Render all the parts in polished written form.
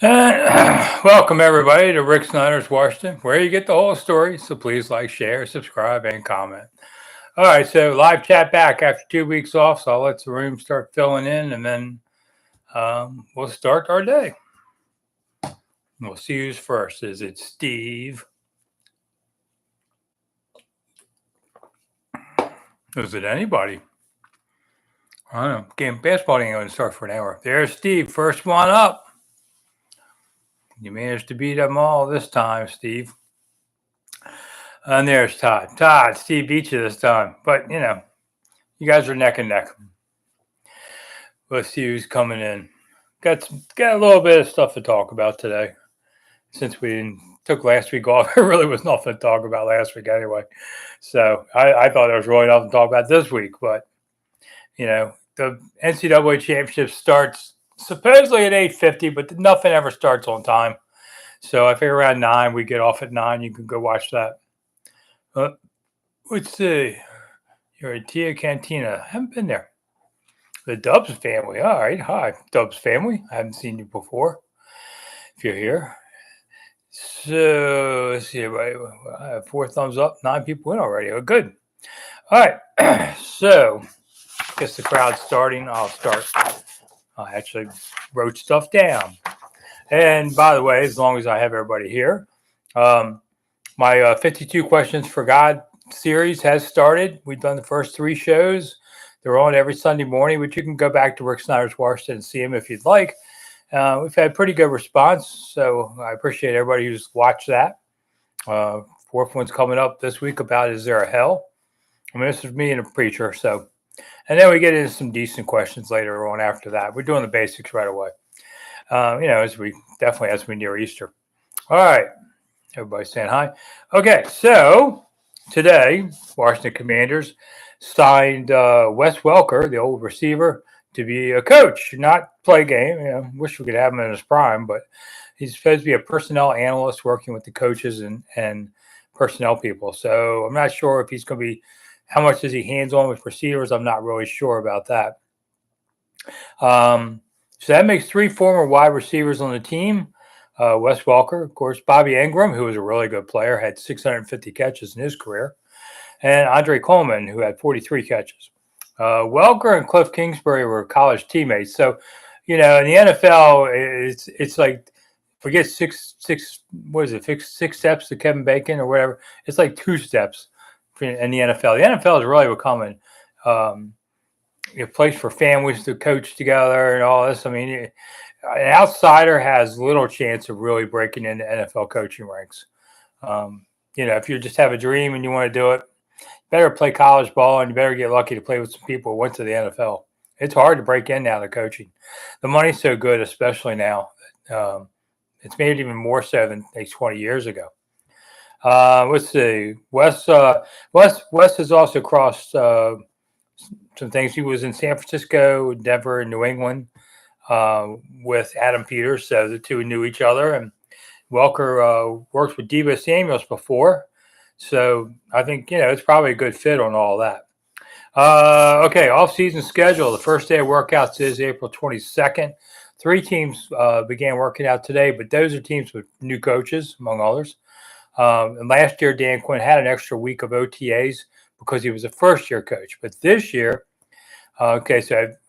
Welcome everybody to Rick Snider's Washington, where you get the whole story. So please like, share, subscribe, and comment. All right, so live chat back after 2 weeks off. So I'll let the room start filling in, and then we'll start our day. We'll see who's first. Is it Steve? Is it anybody? I don't know. Game basketball ain't going to start for an hour. There's Steve, first one up. You managed to beat them all this time, Steve. And there's Todd. Todd, Steve beat you this time, but you guys are neck and neck. Let's see who's coming in. Got a little bit of stuff to talk about today. Since we took last week off, there really was nothing to talk about last week anyway. So I thought there was really nothing to talk about this week. But, the NCAA championship starts supposedly at 8:50, but nothing ever starts on time. So I figure around 9, we get off at 9. You can go watch that. Let's see. You're at Tia Cantina. I haven't been there. The Dubs family. All right. Hi, Dubs family. I haven't seen you before. If you're here. So let's see, everybody. I have 4 thumbs up, 9 people in already. Oh, good. All right. So I guess the crowd's starting. I'll start. I actually wrote stuff down. And by the way, as long as I have everybody here, my 52 Questions for God series has started. We've done the first 3 shows. They're on every Sunday morning, but you can go back to Rick Snider's Washington and see them if you'd like. We've had pretty good response, so I appreciate everybody who's watched that. 4th one's coming up this week about Is There a Hell? I mean, this is me and a preacher, so. And then we get into some decent questions later on after that. We're doing the basics right away, as we near Easter. All right. Everybody's saying hi. Okay, so today, Washington Commanders signed Wes Welker, the old receiver, to be a coach, not play game. Wish we could have him in his prime, but he's supposed to be a personnel analyst working with the coaches and personnel people. So I'm not sure if he's going to be, how much is he hands-on with receivers? I'm not really sure about that. So that makes 3 former wide receivers on the team. Wes Welker, of course, Bobby Ingram, who was a really good player, had 650 catches in his career, and Andre Coleman, who had 43 catches. Welker and Cliff Kingsbury were college teammates. So, in the NFL, it's like, forget six steps to Kevin Bacon or whatever. It's like 2 steps in the NFL. The NFL is really becoming a place for families to coach together and all this. I mean, an outsider has little chance of really breaking into NFL coaching ranks. If you just have a dream and you want to do it, better play college ball and you better get lucky to play with some people who went to the NFL. It's hard to break in now to coaching. The money's so good, especially now. It's made it even more so than 20 years ago. Let's see. Wes has also crossed some things. He was in San Francisco, Denver, and New England with Adam Peters. So the two knew each other. And Welker worked with Debo Samuels before. So I think, it's probably a good fit on all that. Okay, off-season schedule. The first day of workouts is April 22nd. 3 teams began working out today, but those are teams with new coaches, among others. And last year, Dan Quinn had an extra week of OTAs because he was a first-year coach. But this year, so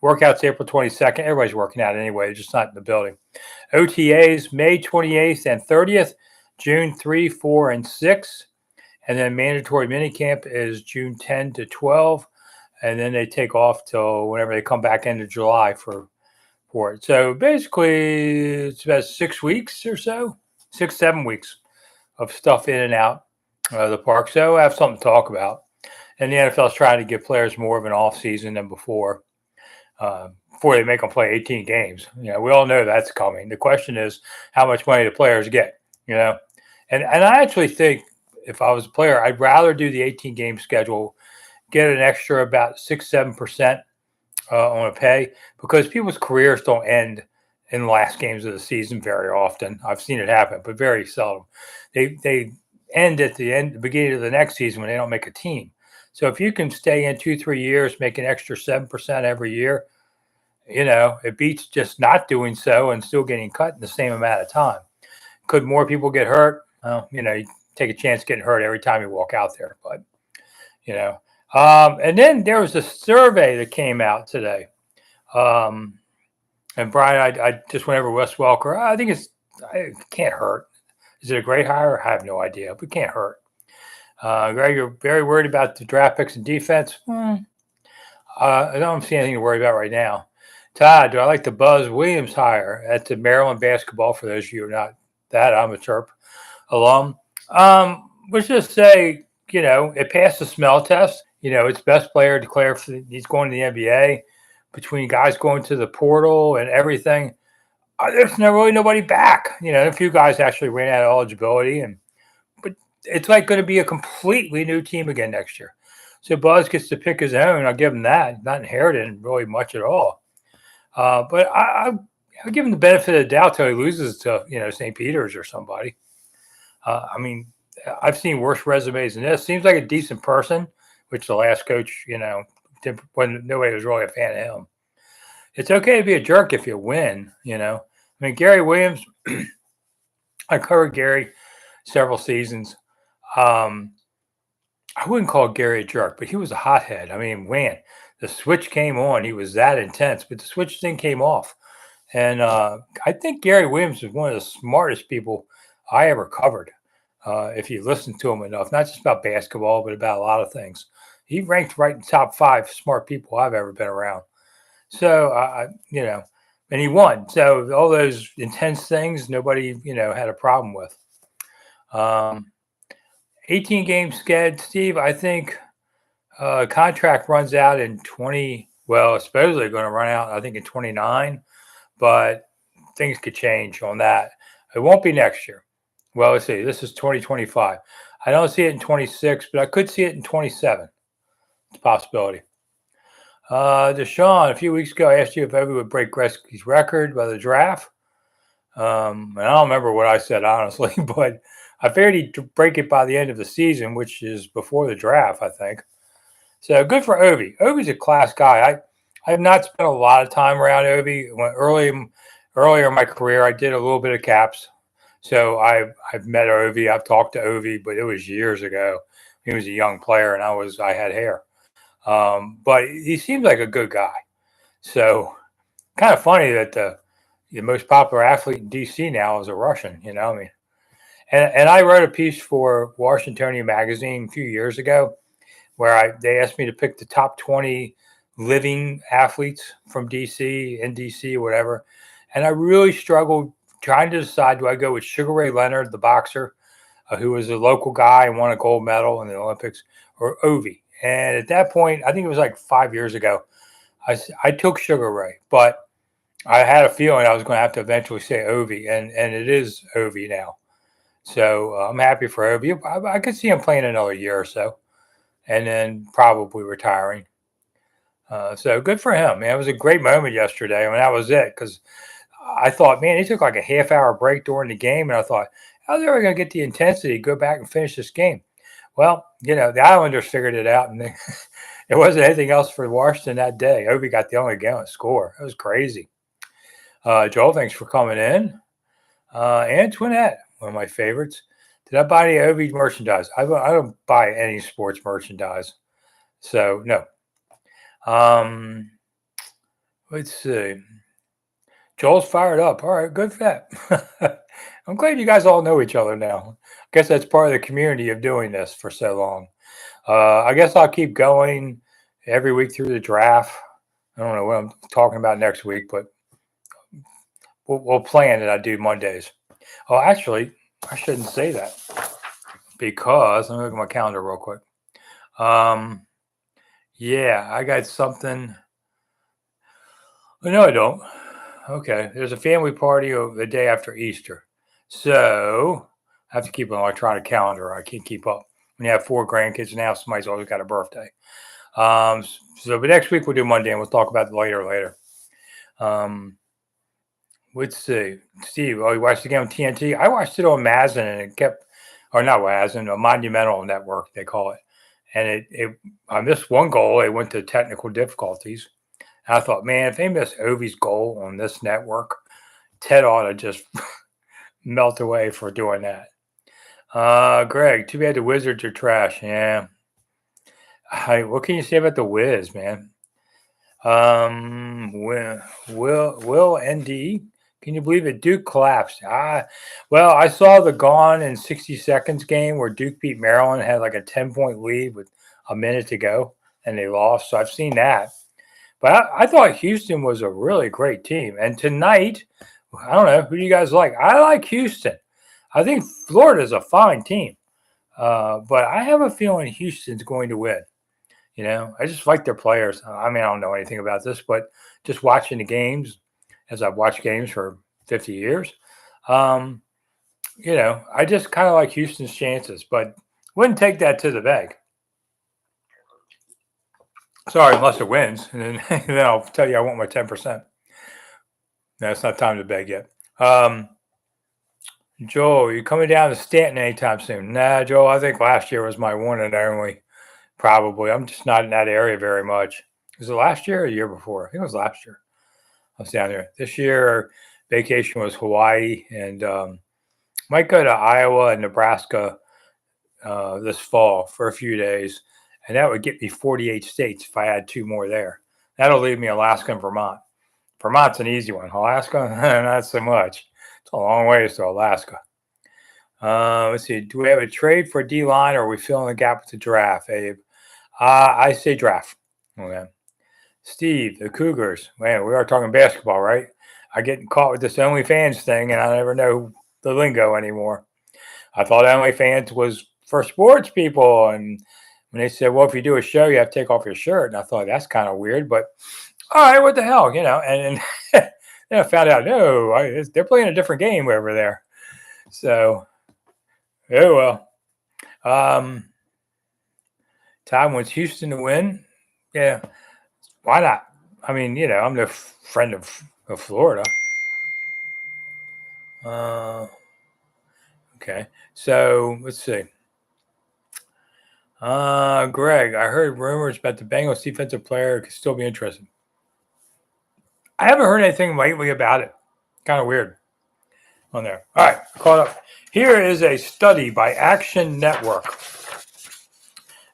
workouts April 22nd. Everybody's working out anyway, just not in the building. OTAs May 28th and 30th, June 3, 4, and 6. And then mandatory minicamp is June 10 to 12. And then they take off till whenever they come back into July for it. So basically, it's about 6 weeks or so, 7 weeks of stuff in and out of the park. So I have something to talk about. And the NFL is trying to give players more of an off season than before they make them play 18 games. We all know that's coming. The question is how much money the players get. And I actually think if I was a player, I'd rather do the 18-game schedule, get an extra about 6-7% on a pay, because people's careers don't end in the last games of the season very often. I've seen it happen, but very seldom. They end at the beginning of the next season when they don't make a team. So if you can stay in 2-3 years, make an extra 7% every year, It beats just not doing so and still getting cut in the same amount of time. Could more people get hurt? Well, you take a chance getting hurt every time you walk out there. But, you know, and then there was a survey that came out today. And Brian, I just went over Wes Welker. I think it can't hurt. Is it a great hire? I have no idea, but it can't hurt. Greg, you're very worried about the draft picks and defense. I don't see anything to worry about right now. Todd, do I like the Buzz Williams hire at the Maryland basketball? For those of you who are not that, I'm a Terp alum. Let's just say, it passed the smell test. Its best player declared he's going to the NBA. Between guys going to the portal and everything, there's really nobody back. A few guys actually ran out of eligibility, but it's like going to be a completely new team again next year. So Buzz gets to pick his own. I'll give him that. Not inherited really much at all. But I'll give him the benefit of the doubt till he loses to, St. Peter's or somebody. I've seen worse resumes than this. Seems like a decent person, which the last coach, when nobody was really a fan of him. It's okay to be a jerk if you win, Gary Williams, I covered Gary several seasons. I wouldn't call Gary a jerk, but he was a hothead. Man, the switch came on. He was that intense, but the switch thing came off. And I think Gary Williams is one of the smartest people I ever covered. If you listen to him enough, not just about basketball, but about a lot of things. He ranked right in the top 5 smart people I've ever been around. So, and he won. So all those intense things, nobody, had a problem with. 18 game sked, Steve. I think contract runs out in supposedly going to run out, I think, in 29, but things could change on that. It won't be next year. Well, let's see. This is 2025. I don't see it in 26, but I could see it in 27. It's a possibility. Deshaun, a few weeks ago, I asked you if Ovi would break Gretzky's record by the draft. And I don't remember what I said, honestly, but I figured he'd break it by the end of the season, which is before the draft, I think. So good for Ovi. Ovi's a class guy. I have not spent a lot of time around Ovi. Earlier in my career, I did a little bit of caps. So I've met Ovi. I've talked to Ovi, but it was years ago. He was a young player, and I had hair. But he seems like a good guy. So kind of funny that the most popular athlete in DC now is a Russian. And I wrote a piece for Washingtonian magazine a few years ago where they asked me to pick the top 20 living athletes from DC, in DC, or whatever. And I really struggled trying to decide, do I go with Sugar Ray Leonard, the boxer, who was a local guy and won a gold medal in the Olympics, or Ovi? And at that point, I think it was like 5 years ago, I took Sugar Ray, but I had a feeling I was going to have to eventually say Ovi, and it is Ovi now. So I'm happy for Ovi. I could see him playing another year or so, and then probably retiring. So good for him, man. It was a great moment yesterday. That was it, because I thought, man, he took like a half-hour break during the game, and I thought, how's they going to get the intensity, go back and finish this game? Well, the Islanders figured it out, and it wasn't anything else for Washington that day. Ovi got the only game to score. It was crazy. Joel, thanks for coming in. Antoinette, one of my favorites. Did I buy any Ovi merchandise? I don't buy any sports merchandise. So, no. Let's see. Joel's fired up. All right, good for that. I'm glad you guys all know each other now. I guess that's part of the community of doing this for so long. I guess I'll keep going every week through the draft. I don't know what I'm talking about next week, but we'll plan that I do Mondays. Oh, actually, I shouldn't say that because let me look at my calendar real quick. Yeah, I got something. Oh, no, I don't. Okay, there's a family party the day after Easter. So I have to keep an electronic calendar. I can't keep up. When you have 4 grandkids now, somebody's always got a birthday. But next week we'll do Monday, and we'll talk about it later. Let's see. Steve, you watched the game on TNT? I watched it on Mazin, and it kept, or not Mazin, a Monumental Network, they call it. And I missed one goal. It went to technical difficulties. And I thought, man, if they miss Ovi's goal on this network, Ted ought to just melt away for doing that. Greg, too bad the Wizards are trash. Yeah. What can you say about the Wiz, man? Will ND? Can you believe it? Duke collapsed. Well, I saw the Gone in 60 Seconds game where Duke beat Maryland, had like a 10-point lead with a minute to go, and they lost. So I've seen that. But I thought Houston was a really great team. And tonight, I don't know, who do you guys like? I like Houston. I think Florida's a fine team. But I have a feeling Houston's going to win. You know, I just like their players. I mean, I don't know anything about this, but just watching the games, as I've watched games for 50 years, you know, I just kind of like Houston's chances, but wouldn't take that to the bank. Sorry, unless it wins, and then I'll tell you I want my 10%. No, it's not time to beg yet. Joel, you coming down to Stanton anytime soon? Nah, Joel, I think last year was my one and only. Probably. I'm just not in that area very much. Was it last year or the year before? I think it was last year. I was down there. This year, vacation was Hawaii, and might go to Iowa and Nebraska this fall for a few days, and that would get me 48 states if I had 2 more there. That'll leave me Alaska and Vermont. Vermont's an easy one. Alaska, not so much. It's a long ways to Alaska. Let's see. Do we have a trade for D-line, or are we filling the gap with the draft, Abe? I say draft. Okay. Steve, the Cougars. Man, we are talking basketball, right? I get caught with this OnlyFans thing, and I never know the lingo anymore. I thought OnlyFans was for sports people, and when they said, well, if you do a show, you have to take off your shirt, and I thought that's kind of weird, but all right, what the hell, you know? And then I found out, no, they're playing a different game over there. So, oh well. Tom wants Houston to win. Yeah, why not? I mean, you know, I'm no friend of Florida. Okay, so let's see. Greg, I heard rumors about the Bengals defensive player could still be interested. I haven't heard anything lately about it. Kind of weird on there. All right, caught up. Here is a study by Action Network.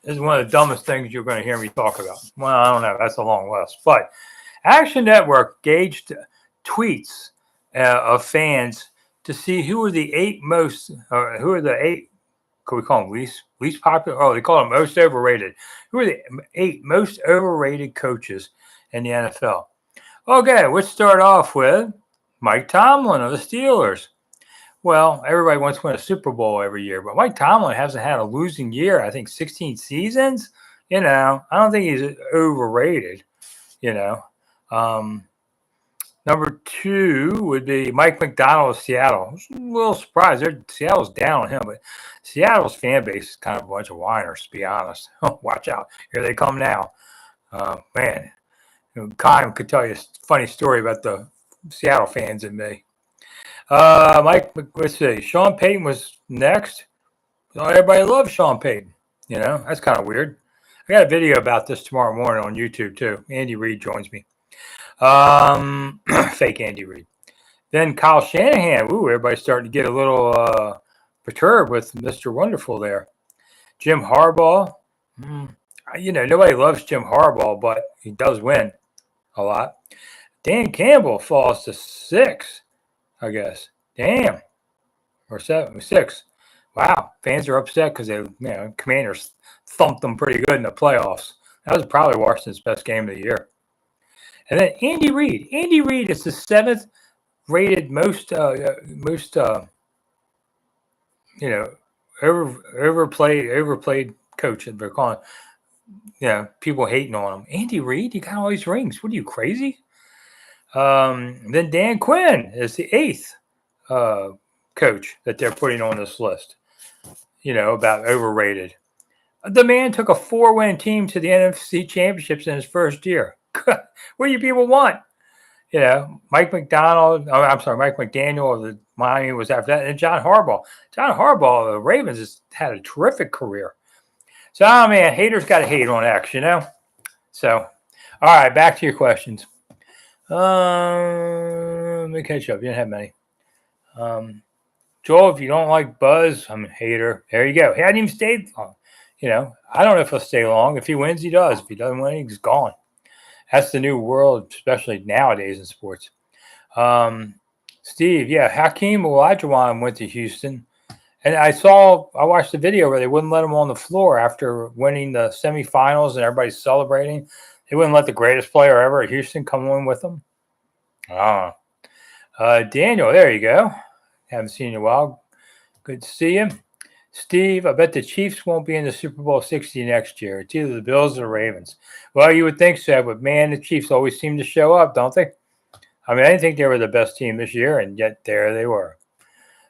This is one of the dumbest things you're going to hear me talk about. Well, I don't know. That's a long list. But Action Network gauged tweets of fans to see who are the 8 most, who are the 8, could we call them least popular? Oh, they call them most overrated. Who are the 8 most overrated coaches in the NFL? Okay, let's start off with Mike Tomlin of the Steelers. Well, everybody wants to win a Super Bowl every year, but Mike Tomlin hasn't had a losing year. I think 16 seasons. You know, I don't think he's overrated. You know, number 2 would be Mike McDonald of Seattle. I was a little surprised. Seattle's down on him, but Seattle's fan base is kind of a bunch of whiners, to be honest. Watch out. Here they come now. Man, Kyle could tell you a funny story about the Seattle fans and me. Mike, let's see. Sean Payton was next. Everybody loves Sean Payton. You know, that's kind of weird. I got a video about this tomorrow morning on YouTube too. Andy Reid joins me. Fake Andy Reid. Then Kyle Shanahan. Ooh, everybody's starting to get a little perturbed with Mr. Wonderful there. Jim Harbaugh. You know, nobody loves Jim Harbaugh, but he does win a lot. Dan Campbell falls to 6. I guess. Damn. Or 7, 6. Wow. Fans are upset because Commanders thumped them pretty good in the playoffs. That was probably Washington's best game of the year. And then Andy Reid. Andy Reid is the 7th rated most overplayed coach. They're calling, people hating on him. Andy Reid, you got all these rings. What are you, crazy? Then Dan Quinn is the 8th coach that they're putting on this list, about overrated. The man took a 4-win team to the NFC championships in his first year. What do you people want? Mike McDaniel of the Miami was after that, and John Harbaugh. John Harbaugh of the Ravens has had a terrific career. So, man, haters got to hate on X, So, All right, back to your questions. Let me catch up. You didn't have many. Joel, if you don't like Buzz, I'm a hater. There you go. He hadn't even stayed long. I don't know if he'll stay long. If he wins, he does. If he doesn't win, he's gone. That's the new world, especially nowadays in sports. Steve, yeah, Hakeem Olajuwon went to Houston. And I watched the video where they wouldn't let him on the floor after winning the semifinals and everybody's celebrating. They wouldn't let the greatest player ever at Houston come in with them. Daniel, there you go. Haven't seen you in a while. Good to see you. Steve, I bet the Chiefs won't be in the Super Bowl 60 next year. It's either the Bills or the Ravens. Well, you would think so, but man, the Chiefs always seem to show up, don't they? I mean, I didn't think they were the best team this year, and yet there they were.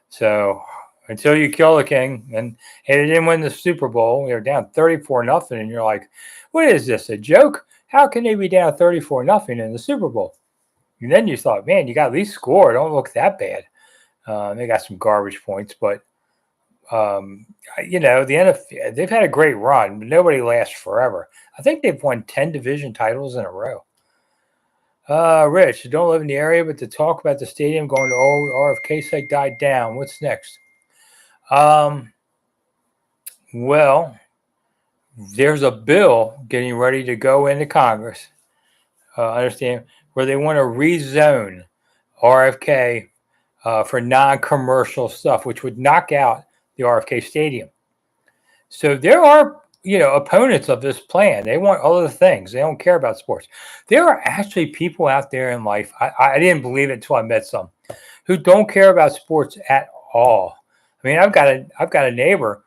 So until you kill the king, and they didn't win the Super Bowl, they're down 34-0, and you're like, what is this, a joke? How can they be down 34-0 in the Super Bowl? And then you thought, man, you got at least score. Don't look that bad. They got some garbage points, but the NFL, they've had a great run, but nobody lasts forever. I think they've won 10 division titles in a row. Rich, don't live in the area, but the talk about the stadium going to old RFK site died down. What's next? Well, there's a bill getting ready to go into Congress. Understand, where they want to rezone RFK for non-commercial stuff, which would knock out the RFK Stadium. So there are, opponents of this plan. They want other things. They don't care about sports. There are actually people out there in life. I didn't believe it until I met some who don't care about sports at all. I mean, I've got a neighbor.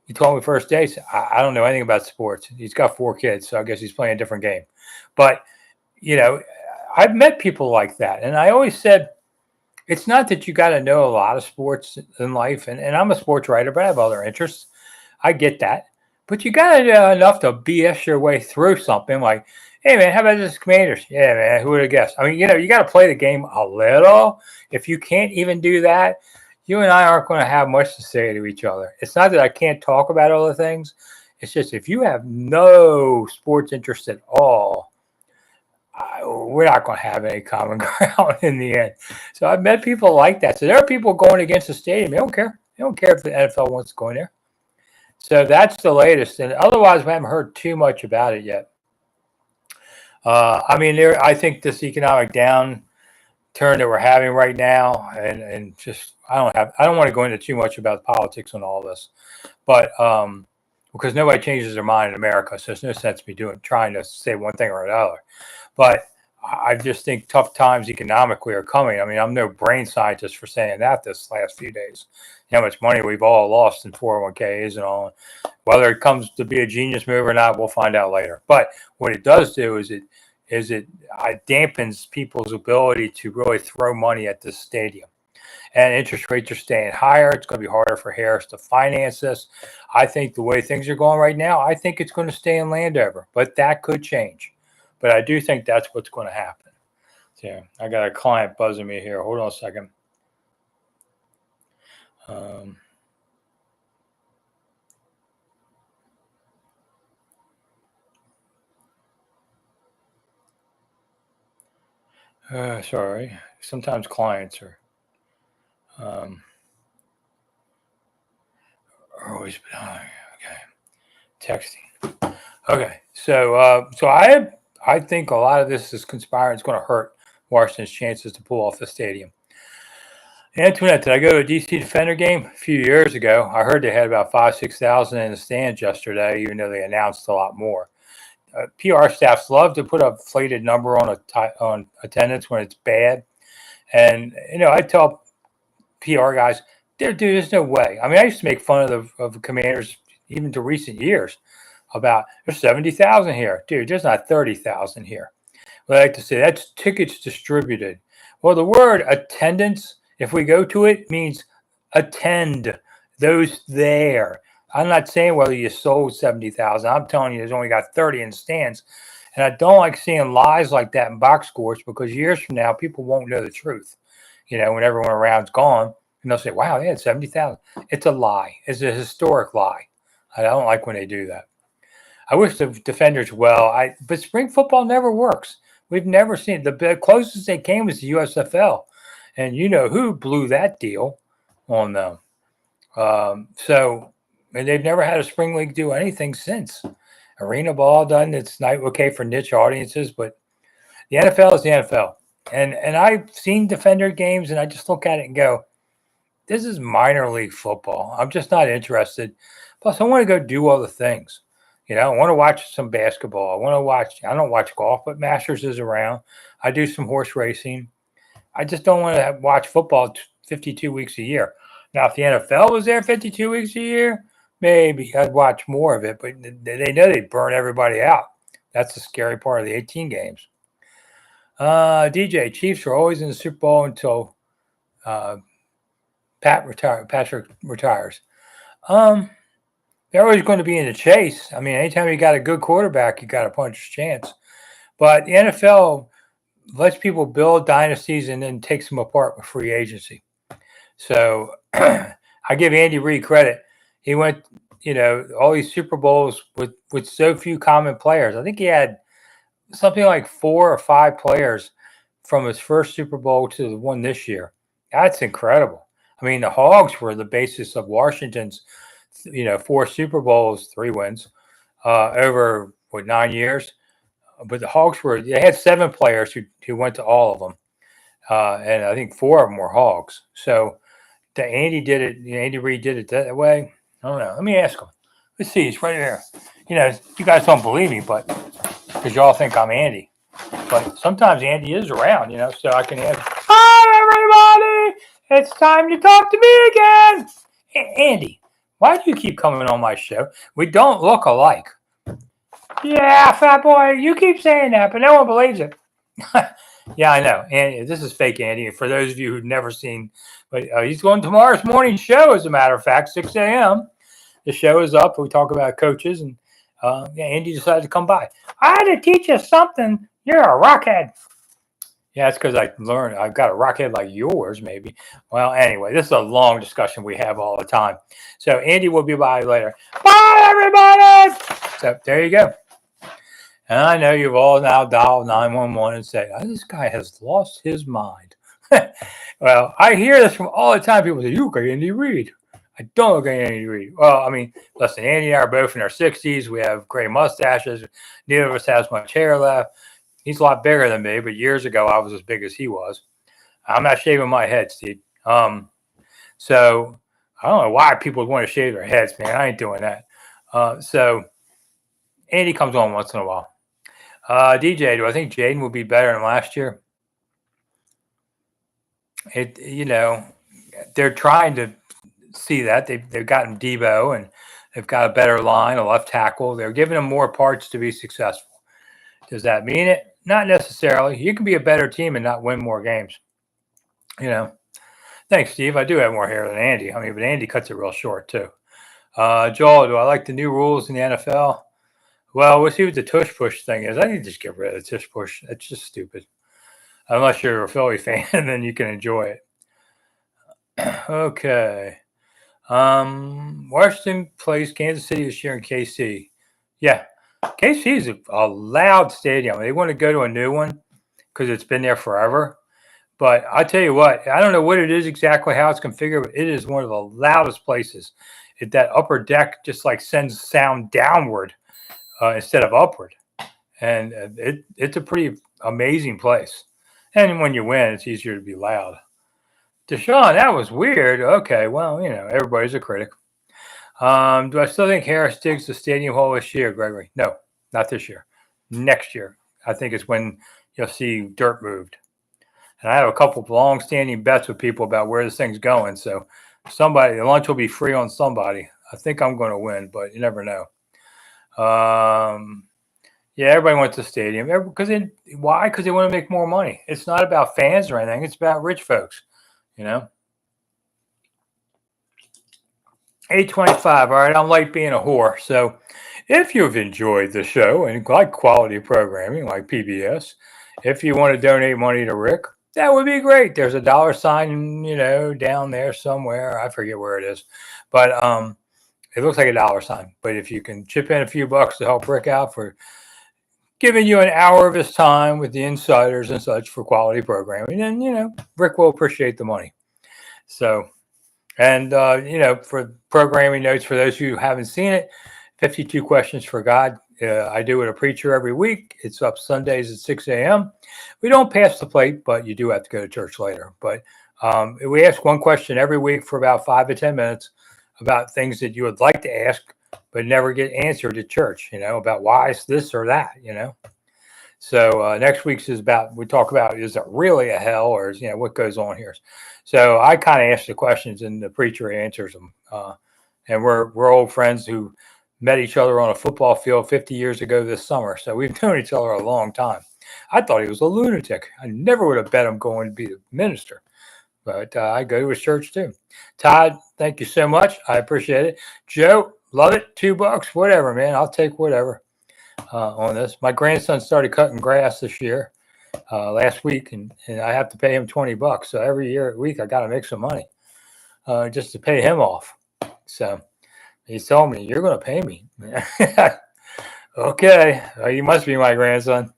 He told me first day, I don't know anything about sports. He's got 4 kids, so I guess he's playing a different game. But I've met people like that, and I always said, it's not that you got to know a lot of sports in life, and I'm a sports writer, but I have other interests. I get that. But you got to know enough to BS your way through something like, hey, man, how about this Commanders? Yeah, man, who would have guessed? I mean, you got to play the game a little. If you can't even do that, you and I aren't going to have much to say to each other. It's not that I can't talk about other things. It's just if you have no sports interest at all, we're not going to have any common ground in the end. So I've met people like that. So there are people going against the stadium. They don't care. They don't care if the NFL wants to go in there. So that's the latest. And otherwise, we haven't heard too much about it yet. I think this economic downturn that we're having right now, and just I don't want to go into too much about politics and all this, but because nobody changes their mind in America, so there's no sense me trying to say one thing or another. But I just think tough times economically are coming. I mean, I'm no brain scientist for saying that this last few days. How much money we've all lost in 401ks and all. Whether it comes to be a genius move or not, we'll find out later. But what it does do is it dampens people's ability to really throw money at this stadium. And interest rates are staying higher. It's going to be harder for Harris to finance this. I think the way things are going right now, I think it's going to stay in Landover, but that could change. But I do think that's what's going to happen. So I got a client buzzing me here. Hold on a second. Sorry. Sometimes clients are always behind. Okay. Texting. Okay. So I think a lot of this is conspiring. It's going to hurt Washington's chances to pull off the stadium. Antoinette, did I go to a DC Defender game a few years ago? I heard they had about 5,000-6,000 in the stands yesterday, even though they announced a lot more. PR staffs love to put a inflated number on attendance when it's bad. And, I tell PR guys, dude, there's no way. I mean, I used to make fun of the Commanders even to recent years about there's 70,000 here. Dude, there's not 30,000 here. What I like to say, that's tickets distributed. Well, the word attendance, if we go to it, means attend those there. I'm not saying whether you sold 70,000. I'm telling you, there's only got 30 in the stands. And I don't like seeing lies like that in box scores because years from now, people won't know the truth. When everyone around's gone, and they'll say, wow, they had 70,000. It's a lie. It's a historic lie. I don't like when they do that. I wish the defenders well. But spring football never works. We've never seen the closest they came was the USFL, and you know who blew that deal on them. And they've never had a spring league do anything since. Arena ball done. It's not okay for niche audiences, but the NFL is the NFL. And I've seen defender games, and I just look at it and go, this is minor league football. I'm just not interested. Plus, I want to go do other things. I want to watch some basketball. I don't watch golf, but Masters is around. I do some horse racing. I just don't want to watch football 52 weeks a year. Now, if the NFL was there 52 weeks a year, maybe I'd watch more of it, but they know they'd burn everybody out. That's the scary part of the 18 games. DJ, Chiefs are always in the Super Bowl until Patrick retires. They're always going to be in the chase. I mean, anytime you got a good quarterback, you got a puncher's chance. But the NFL lets people build dynasties and then takes them apart with free agency. So I give Andy Reid credit. He went, all these Super Bowls with so few common players. I think he had something like 4 or 5 players from his first Super Bowl to the one this year. That's incredible. I mean, the Hogs were the basis of Washington's, 4 Super Bowls, 3 wins over 9 years. But the Hogs they had 7 players who went to all of them, and I think 4 of them were Hogs. So Andy Reid did it that way. I don't know. Let me ask him. Let's see. It's right here. You guys don't believe me, but because y'all think I'm Andy. But sometimes Andy is around, so I can ask, hi, everybody. It's time to talk to me again. Andy, why do you keep coming on my show? We don't look alike. Yeah, fat boy, you keep saying that, but no one believes it. Yeah, I know. And this is fake Andy. For those of you who've never seen, but he's going tomorrow's morning show, as a matter of fact, 6 a.m. The show is up. We talk about coaches, and Andy decided to come by. I had to teach you something. You're a rockhead. Yeah, it's because I've got a rockhead like yours, maybe. Well, anyway, this is a long discussion we have all the time. So Andy will be by later. Bye, everybody. So there you go. And I know you've all now dialed 911 and say, this guy has lost his mind. Well, I hear this from all the time. People say, you look like Andy Reid. I don't look like Andy Reid. Well, I mean, listen, Andy and I are both in our 60s. We have gray mustaches. Neither of us has much hair left. He's a lot bigger than me, but years ago I was as big as he was. I'm not shaving my head, Steve. So I don't know why people want to shave their heads, man. I ain't doing that. So Andy comes on once in a while. DJ, do I think Jaden will be better than last year? They're trying to see that. They've gotten Debo, and they've got a better line, a left tackle. They're giving them more parts to be successful. Does that mean it? Not necessarily. You can be a better team and not win more games. Thanks, Steve. I do have more hair than Andy. I mean, but Andy cuts it real short, too. Joel, do I like the new rules in the NFL? Well, we'll see what the tush push thing is. I need to just get rid of the tush push. It's just stupid. Unless you're a Philly fan, then you can enjoy it. Okay. Washington plays Kansas City this year in KC. Yeah. KC is a loud stadium. They want to go to a new one because it's been there forever. But I tell you what, I don't know what it is exactly, how it's configured, but it is one of the loudest places. That upper deck just like sends sound downward instead of upward. And it's a pretty amazing place. And when you win, it's easier to be loud. Deshaun, that was weird. Okay, well, everybody's a critic. Do I still think Harris digs the Stadium Hall this year, Gregory? No, not this year. Next year. I think it's when you'll see dirt moved. And I have a couple of long-standing bets with people about where this thing's going. So the lunch will be free on somebody. I think I'm going to win, but you never know. Yeah, everybody wants the stadium. Why? Because they want to make more money. It's not about fans or anything. It's about rich folks, 8:25. All right, I'm late being a whore. So if you've enjoyed the show and like quality programming like PBS, if you want to donate money to Rick, that would be great. There's a $sign, down there somewhere. I forget where it is. But It looks like a dollar sign, but if you can chip in a few bucks to help Rick out for giving you an hour of his time with the insiders and such for quality programming, then Rick will appreciate the money. So, and for programming notes for those who haven't seen it, 52 Questions for God. I do it a preacher every week. It's up Sundays at 6 a.m. We don't pass the plate, but you do have to go to church later. But we ask one question every week for about 5 to 10 minutes about things that you would like to ask, but never get answered at church, about why is this or that, So next week's is we talk about, is it really a hell, or is, what goes on here? So I kind of ask the questions and the preacher answers them. And we're old friends who met each other on a football field 50 years ago this summer. So we've known each other a long time. I thought he was a lunatic. I never would have bet him going to be a minister, but I go to his church too. Todd, thank you so much. I appreciate it. Joe, love it. $2, whatever, man. I'll take whatever on this. My grandson started cutting grass this year, last week, and I have to pay him $20. So every week I got to make some money just to pay him off. So he told me, you're going to pay me. Okay. You must be my grandson.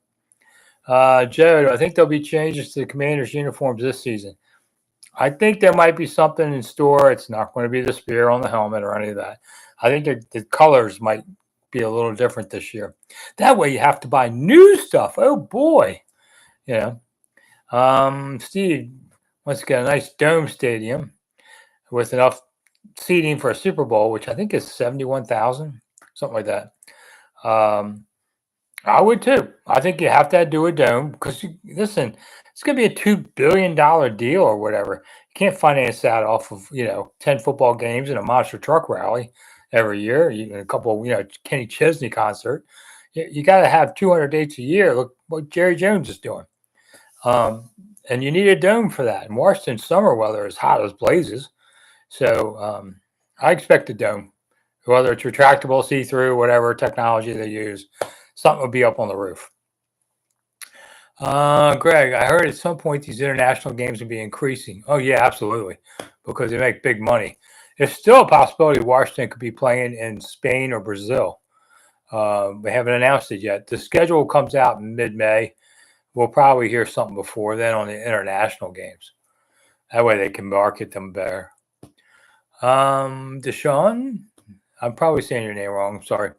Joe, I think there'll be changes to the Commanders' uniforms this season. I think there might be something in store. It's not going to be the spear on the helmet or any of that. I think the colors might be a little different this year. That way you have to buy new stuff. Oh, boy. Steve wants to get a nice dome stadium with enough seating for a Super Bowl, which I think is 71,000, something like that. I would too. I think you have to do a dome because, listen, it's going to be a $2 billion deal or whatever. You can't finance that off of 10 football games and a monster truck rally every year. A couple Kenny Chesney concert. You got to have 200 dates a year. Look what Jerry Jones is doing. And you need a dome for that. In Washington, summer weather is hot as blazes. So I expect a dome, whether it's retractable, see-through, whatever technology they use. Something will be up on the roof. Greg, I heard at some point these international games will be increasing. Oh, yeah, absolutely, because they make big money. There's still a possibility Washington could be playing in Spain or Brazil. We haven't announced it yet. The schedule comes out in mid-May. We'll probably hear something before then on the international games. That way they can market them better. Deshaun, I'm probably saying your name wrong. I'm sorry.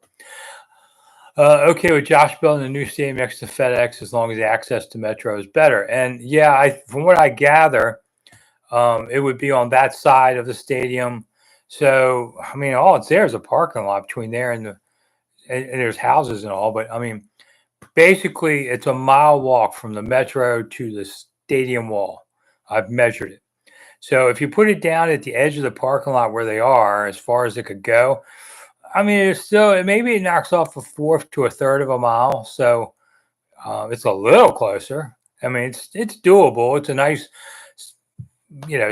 Okay with Josh building a new stadium next to FedEx as long as the access to Metro is better. And yeah, from what I gather, it would be on that side of the stadium. So, I mean, all it's there is a parking lot between there and there's houses and all. But, I mean, basically, it's a mile walk from the Metro to the stadium wall. I've measured it. So if you put it down at the edge of the parking lot where they are, as far as it could go, I mean, maybe it knocks off a fourth to a third of a mile. So it's a little closer. I mean, it's doable. It's a nice,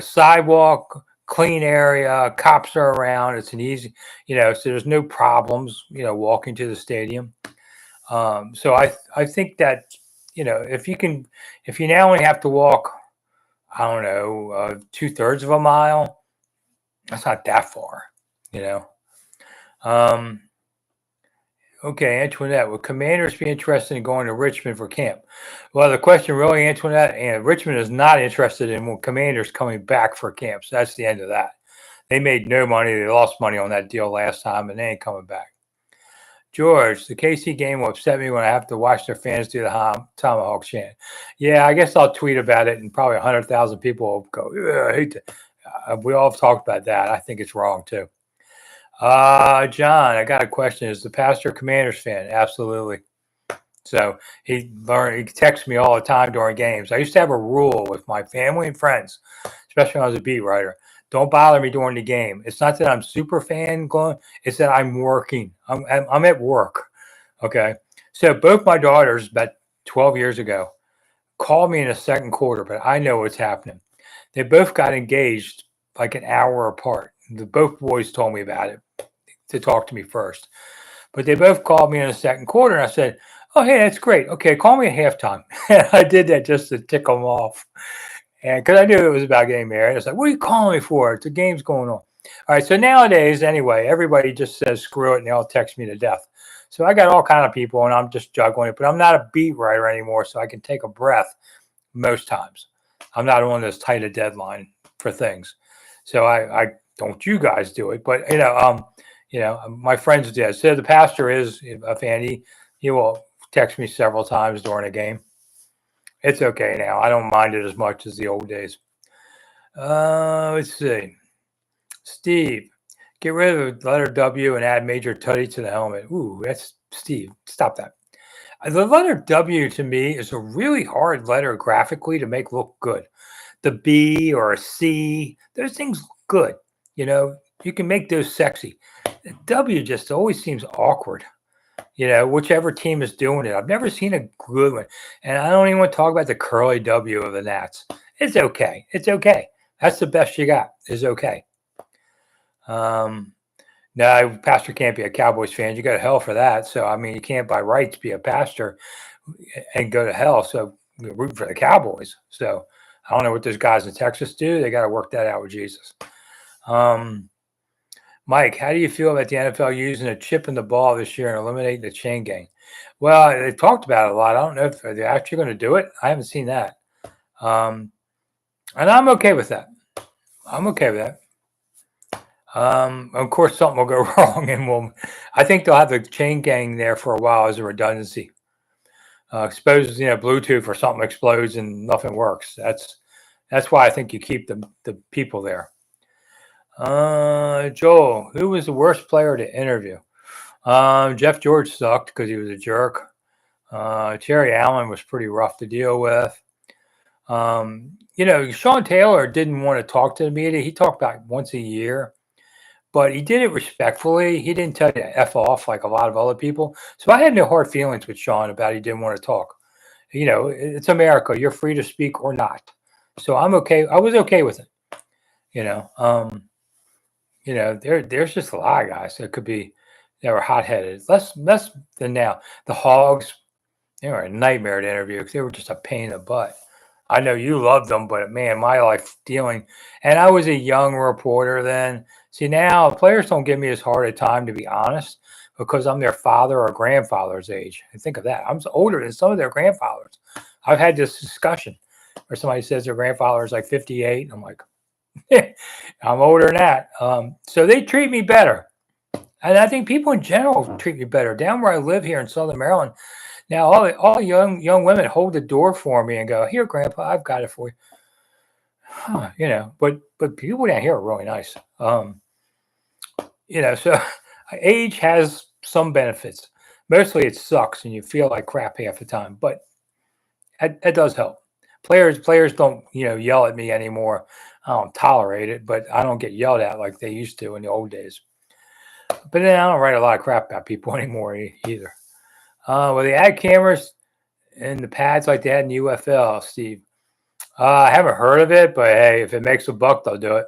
sidewalk, clean area. Cops are around. It's an easy, so there's no problems, walking to the stadium. So I think that, if you now only have to walk, I don't know, 2/3 of a mile, that's not that far, Okay, Antoinette, would Commanders be interested in going to Richmond for camp? Well, the question really, Antoinette, and Richmond is not interested in Commanders coming back for camp. So that's the end of that. They made no money. They lost money on that deal last time, and they ain't coming back. George, the KC game will upset me when I have to watch their fans do the Tomahawk chant. Yeah, I guess I'll tweet about it, and probably 100,000 people will go, I hate to. We all have talked about that. I think it's wrong, too. John, I got a question. Is the pastor a Commanders fan? Absolutely. So he texts me all the time during games. I used to have a rule with my family and friends, especially when I was a beat writer. Don't bother me during the game. It's not that I'm super fan going. It's that I'm working. I'm at work. Okay. So both my daughters, about 12 years ago, called me in the second quarter, but I know what's happening. They both got engaged like an hour apart. Both boys told me about it to talk to me first. But they both called me in the second quarter, and I said, oh, hey, that's great. Okay, call me at halftime. And I did that just to tick them off. And because I knew it was about getting married. I was like, what are you calling me for? The game's going on. All right. So nowadays, anyway, everybody just says screw it and they'll text me to death. So I got all kind of people and I'm just juggling it, but I'm not a beat writer anymore. So I can take a breath most times. I'm not on this tight a deadline for things. So I don't you guys do it, but my friends did. So the pastor is a fan. He will text me several times during a game. It's okay now. I don't mind it as much as the old days. Let's see. Steve, get rid of the letter W and add Major Tutty to the helmet. Ooh, that's Steve. Stop that. The letter W to me is a really hard letter graphically to make look good. The B or a C, those things look good. You can make those sexy. The W just always seems awkward. Whichever team is doing it. I've never seen a good one. And I don't even want to talk about the curly W of the Nats. It's okay. It's okay. That's the best you got is okay. No, pastor can't be a Cowboys fan. You go to hell for that. So, I mean, you can't by rights be a pastor and go to hell. So, we root for the Cowboys. So, I don't know what those guys in Texas do. They got to work that out with Jesus. Mike, how do you feel about the NFL using a chip in the ball this year and eliminating the chain gang? Well, they talked about it a lot. I don't know if they're actually going to do it. I haven't seen that. And I'm okay with that. I'm okay with that. Of course, something will go wrong, and I think they'll have the chain gang there for a while as a redundancy. Suppose Bluetooth or something explodes and nothing works. That's why I think you keep the people there. Joel, who was the worst player to interview? Jeff George sucked because he was a jerk. Terry Allen was pretty rough to deal with. Sean Taylor didn't want to talk to the media. He talked about once a year. But he did it respectfully. He didn't tell you to F off like a lot of other people. So I had no hard feelings with Sean about he didn't want to talk. It's America. You're free to speak or not. So I'm okay. I was okay with it. There's just a lot of guys that could be, they were hot-headed. Less than now. The Hogs, they were a nightmare to interview because they were just a pain in the butt. I know you loved them, but man, my life dealing, and I was a young reporter then. See, now players don't give me as hard a time, to be honest, because I'm their father or grandfather's age. And think of that. I'm older than some of their grandfathers. I've had this discussion where somebody says their grandfather is like 58. And I'm like, I'm older than that. So they treat me better. And I think people in general treat me better. Down where I live here in Southern Maryland, now all young women hold the door for me and go, "Here, Grandpa, I've got it for you." But people down here are really nice. So age has some benefits. Mostly it sucks and you feel like crap half the time, but that does help. Players don't yell at me anymore. I don't tolerate it, but I don't get yelled at like they used to in the old days. But then I don't write a lot of crap about people anymore either. Well, they add cameras in the pads like they had in the UFL, Steve. I haven't heard of it, but hey, if it makes a buck, they'll do it.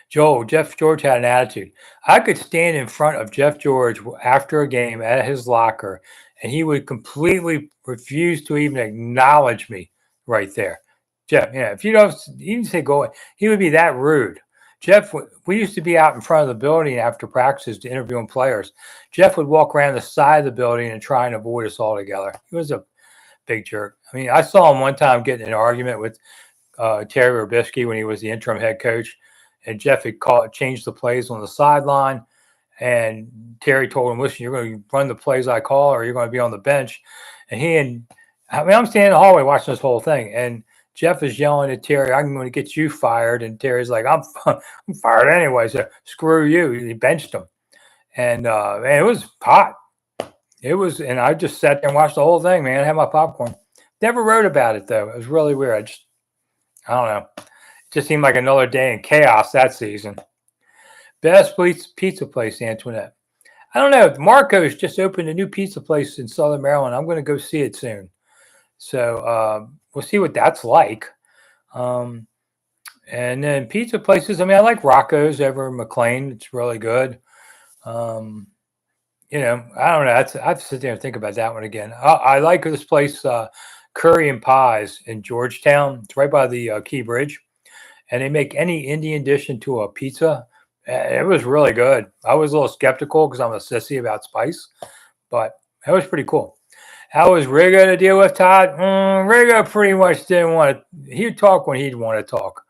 Joel, Jeff George had an attitude. I could stand in front of Jeff George after a game at his locker, and he would completely refuse to even acknowledge me right there. Jeff, if you don't even say go away, he would be that rude. Jeff, we used to be out in front of the building after practices to interviewing players. Jeff would walk around the side of the building and try and avoid us altogether. He was a big jerk. I mean, I saw him one time getting in an argument with Terry Robisky when he was the interim head coach, and Jeff had changed the plays on the sideline, and Terry told him, "Listen, you're going to run the plays I call, or you're going to be on the bench." And I'm standing in the hallway watching this whole thing, and Jeff is yelling at Terry, "I'm going to get you fired." And Terry's like, I'm fired anyway, so screw you. He benched him. And man, it was hot. It was, and I just sat there and watched the whole thing, man. I had my popcorn. Never wrote about it, though. It was really weird. I don't know. It just seemed like another day in chaos that season. Best pizza place, Antoinette. I don't know. Marco's just opened a new pizza place in Southern Maryland. I'm going to go see it soon. So we'll see what that's like. And then pizza places. I mean, I like Rocco's over in McLean. It's really good. I don't know. I have to sit there and think about that one again. I like this place, Curry and Pies in Georgetown. It's right by the Key Bridge. and they make any Indian dish into a pizza. It was really good. I was a little skeptical because I'm a sissy about spice, but it was pretty cool. How was Rigo to deal with, Todd? Rigo pretty much didn't want to. He'd talk when he'd want to talk,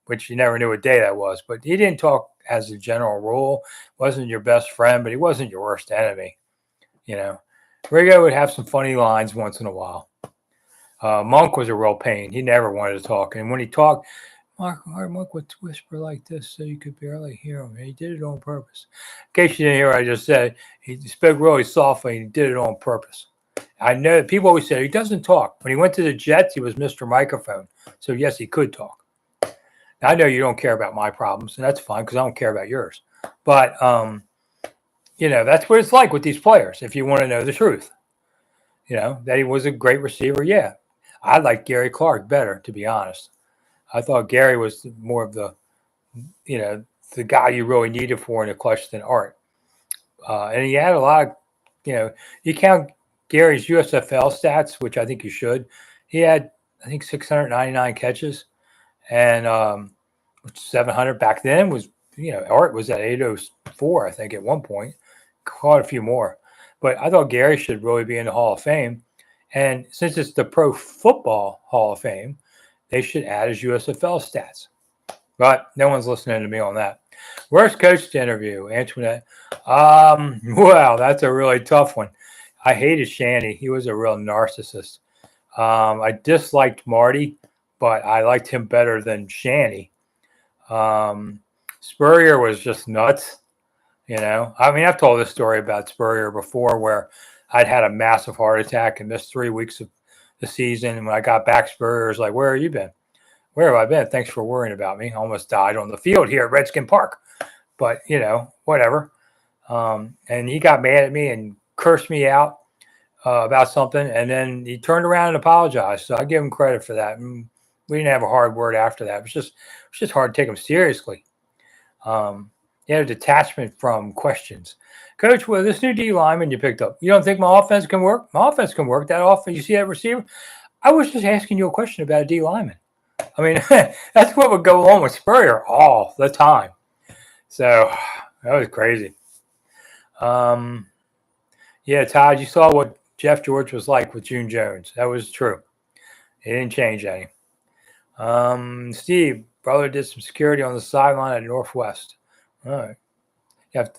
which you never knew what day that was. But he didn't talk as a general rule. Wasn't your best friend, but he wasn't your worst enemy. You know, Rigo would have some funny lines once in a while. Monk was a real pain. He never wanted to talk, and when he talked, Monk would whisper like this so you could barely hear him. And he did it on purpose. In case you didn't hear what I just said, he spoke really softly and he did it on purpose. I know that people always say he doesn't talk. When he went to the Jets, he was Mr. Microphone. So, yes, he could talk. Now, I know you don't care about my problems, and that's fine because I don't care about yours. But, that's what it's like with these players if you want to know the truth. That he was a great receiver, yeah. I like Gary Clark better, to be honest. I thought Gary was more of the guy you really needed for in a clutch than Art. And he had a lot of, you count Gary's USFL stats, which I think you should. He had, I think, 699 catches, and 700 back then was, Art was at 804, I think, at one point. Caught a few more. But I thought Gary should really be in the Hall of Fame. And since it's the Pro Football Hall of Fame, they should add his USFL stats. But no one's listening to me on that. Worst coach to interview, Antoinette. Wow, that's a really tough one. I hated Shanny. He was a real narcissist. I disliked Marty, but I liked him better than Shanny. Spurrier was just nuts. I've told this story about Spurrier before where I'd had a massive heart attack and missed 3 weeks of the season. And when I got back, Spurrier was like, "Where have you been? Where have I been? Thanks for worrying about me. I almost died on the field here at Redskin Park." But, whatever. And he got mad at me and cursed me out about something. And then he turned around and apologized. So I give him credit for that. And we didn't have a hard word after that. It was just hard to take him seriously. He had a detachment from questions. Coach, well, this new D lineman you picked up, you don't think my offense can work? My offense can work. That offense, you see that receiver? I was just asking you a question about a D lineman. I mean, that's what would go on with Spurrier all the time. So that was crazy. Yeah, Todd, you saw what Jeff George was like with June Jones. That was true. He didn't change any. Steve, brother did some security on the sideline at Northwest. All right. You have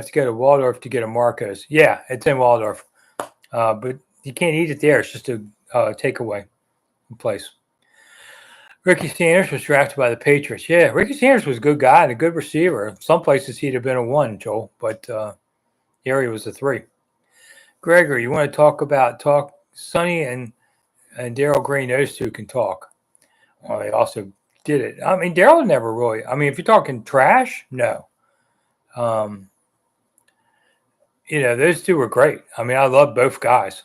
to go to Waldorf to get a Marcos. Yeah, it's in Waldorf. But you can't eat it there. It's just a takeaway place. Ricky Sanders was drafted by the Patriots. Yeah, Ricky Sanders was a good guy and a good receiver. Some places he'd have been a 1, Joel, but here he was a 3. Gregory, you want to talk Sonny and Darryl Green, those two can talk. Well, they also did it. I mean, Darryl never really, if you're talking trash, no. Those two were great. I mean, I love both guys.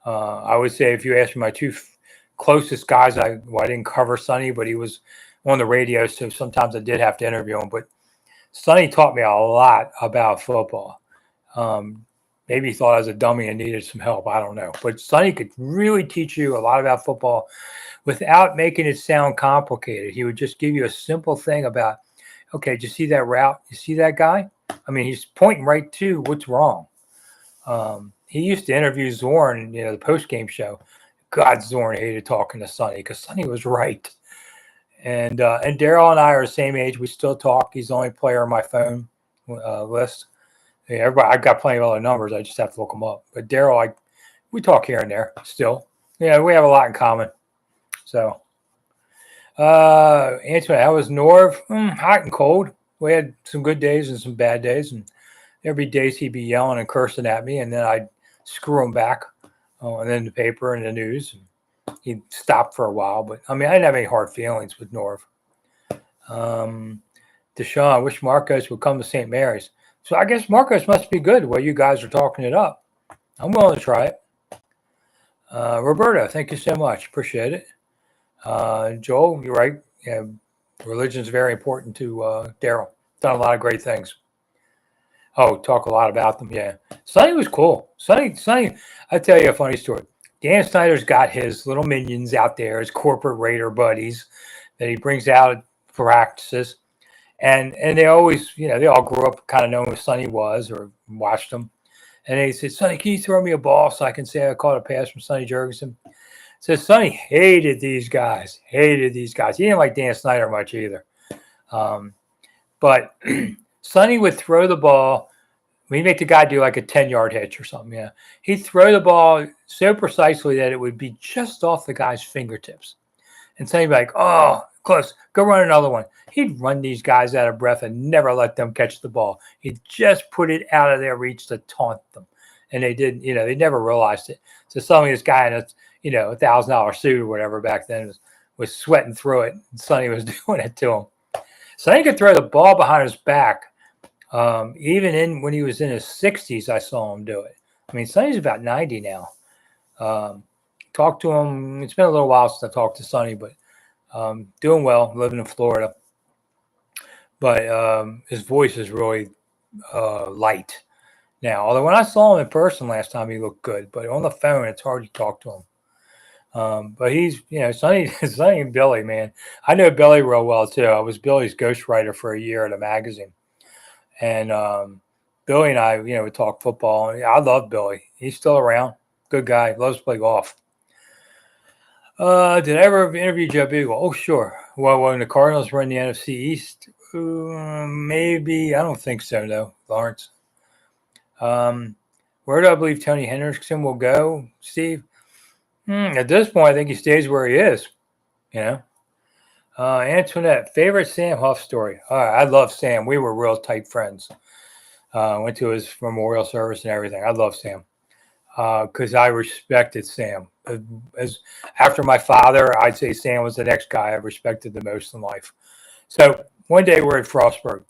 I would say if you asked me my two closest guys, I didn't cover Sonny, but he was on the radio, so sometimes I did have to interview him. But Sonny taught me a lot about football. Maybe he thought I was a dummy and needed some help. I don't know. But Sonny could really teach you a lot about football without making it sound complicated. He would just give you a simple thing about, okay, did you see that route? You see that guy? I mean, he's pointing right to what's wrong. He used to interview Zorn, the post-game show. God, Zorn hated talking to Sonny because Sonny was right. And Darryl and I are the same age. We still talk. He's the only player on my phone list. Yeah, everybody, I've got plenty of other numbers. I just have to look them up. But Darryl, we talk here and there still. Yeah, we have a lot in common. So, Antoine, how was Norv? Hot and cold. We had some good days and some bad days. And every day he'd be yelling and cursing at me. And then I'd screw him back. And then the paper and the news. And he'd stop for a while. But, I didn't have any hard feelings with Norv. Deshaun, I wish Marcos would come to St. Mary's. So I guess Marcos must be good while you guys are talking it up. I'm willing to try it. Roberto, thank you so much. Appreciate it. Joel, you're right. Yeah, religion is very important to Darryl. Done a lot of great things. Oh, talk a lot about them. Yeah. Sonny was cool. Sonny, I'll tell you a funny story. Dan Snyder's got his little minions out there, his corporate raider buddies that he brings out at practices. And they always, they all grew up kind of knowing who Sonny was or watched him. And they said, Sonny, can you throw me a ball so I can say I caught a pass from Sonny Jurgensen? So Sonny hated these guys. He didn't like Dan Snider much either. But Sonny would throw the ball. We'd make the guy do like a 10-yard hitch or something. Yeah, he'd throw the ball so precisely that it would be just off the guy's fingertips. And Sonny'd be like, oh, close. Go run another one. He'd run these guys out of breath and never let them catch the ball. He'd just put it out of their reach to taunt them. And they didn't, they never realized it. So suddenly this guy in a, $1,000 suit or whatever back then was sweating through it. And Sonny was doing it to him. Sonny could throw the ball behind his back. Even when he was in his 60s, I saw him do it. I mean, Sonny's about 90 now. Talked to him. It's been a little while since I talked to Sonny, but doing well, living in Florida. But his voice is really light now. Although when I saw him in person last time, he looked good. But on the phone, it's hard to talk to him. But he's, Sonny and Billy, man. I know Billy real well, too. I was Billy's ghostwriter for a year at a magazine. And Billy and I, would talk football. I love Billy. He's still around. Good guy. Loves to play golf. Did I ever interview Joe Beagle? Oh, sure. Well, when the Cardinals were in the NFC East, maybe. I don't think so, though, Lawrence. Where do I believe Tony Hendrickson will go, Steve? At this point, I think he stays where he is, Antoinette, favorite Sam Huff story? I love Sam. We were real tight friends. Went to his memorial service and everything. I love Sam because I respected Sam. After my father, I'd say Sam was the next guy I respected the most in life. So one day we're at Frostburg,